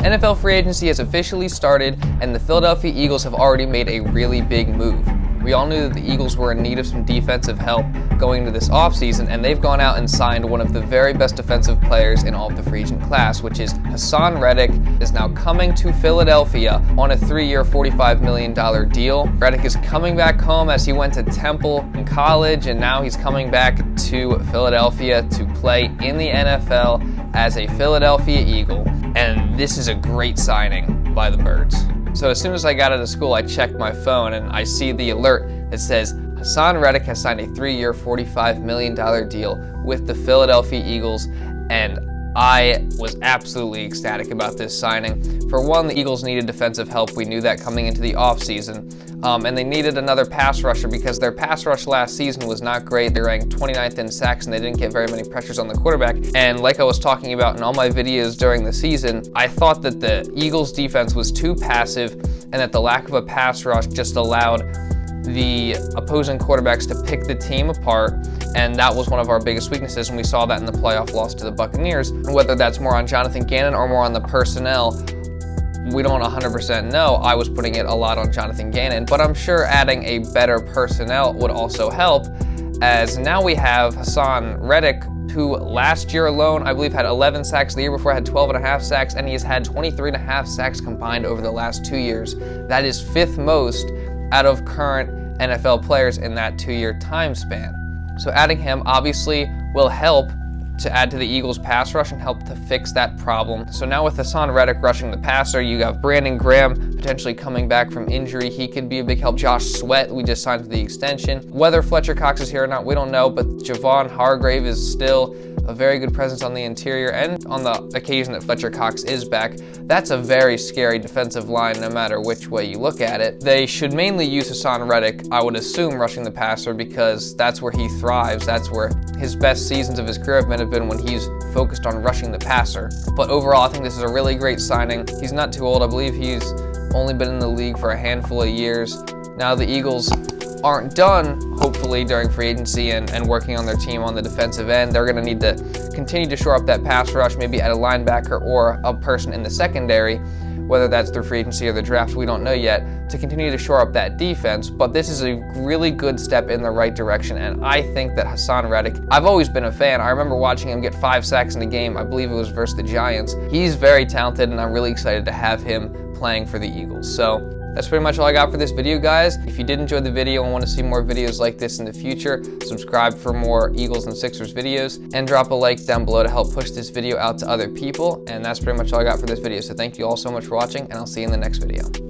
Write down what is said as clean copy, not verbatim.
NFL free agency has officially started, and the Philadelphia Eagles have already made a really big move. We all knew that the Eagles were in need of some defensive help going into this offseason, and they've gone out and signed one of the very best defensive players in all of the free agent class, which is Haason Reddick, is now coming to Philadelphia on a 3-year, $45 million deal. Reddick is coming back home as he went to Temple in college, and now he's coming back to Philadelphia to play in the NFL as a Philadelphia Eagle, and this is a great signing by the Birds. So as soon as I got out of school, I checked my phone and I see the alert that says Haason Reddick has signed a 3-year, $45 million deal with the Philadelphia Eagles, and I was absolutely ecstatic about this signing. For one, the Eagles needed defensive help. We knew that coming into the offseason. And they needed another pass rusher because their pass rush last season was not great. They ranked 29th in sacks and they didn't get very many pressures on the quarterback. And like I was talking about in all my videos during the season, I thought that the Eagles defense was too passive and that the lack of a pass rush just allowed the opposing quarterbacks to pick the team apart, and that was one of our biggest weaknesses, and we saw that in the playoff loss to the Buccaneers. And whether that's more on Jonathan Gannon or more on the personnel, we don't 100% know. I was putting it a lot on Jonathan Gannon, but I'm sure adding a better personnel would also help, as now we have Haason Reddick, who last year alone, I believe, had 11 sacks. The year before had 12.5 sacks, and he has had 23.5 sacks combined over the last 2 years. That is 5th most out of current NFL players in that 2-year time span. So adding him obviously will help to add to the Eagles' pass rush and help to fix that problem. So now with Haason Reddick rushing the passer, you have Brandon Graham potentially coming back from injury. He could be a big help. Josh Sweat, we just signed to the extension. Whether Fletcher Cox is here or not, we don't know, but Javon Hargrave is still a very good presence on the interior, and on the occasion that Fletcher Cox is back, that's a very scary defensive line no matter which way you look at it. They should mainly use Haason Reddick, I would assume, rushing the passer, because that's where he thrives. That's where his best seasons of his career have been when he's focused on rushing the passer. But overall, I think this is a really great signing. He's not too old. I believe he's only been in the league for a handful of years. Now the Eagles aren't done, hopefully, during free agency and working on their team on the defensive end. They're going to need to continue to shore up that pass rush, maybe add a linebacker or a person in the secondary, whether that's through free agency or the draft, we don't know yet, to continue to shore up that defense. But this is a really good step in the right direction, and I think that Haason Reddick, I've always been a fan. I remember watching him get 5 sacks in a game. I believe it was versus the Giants. He's very talented, and I'm really excited to have him playing for the Eagles. So that's pretty much all I got for this video, guys. If you did enjoy the video and want to see more videos like this in the future, subscribe for more Eagles and Sixers videos, and drop a like down below to help push this video out to other people. And that's pretty much all I got for this video. So thank you all so much for watching, and I'll see you in the next video.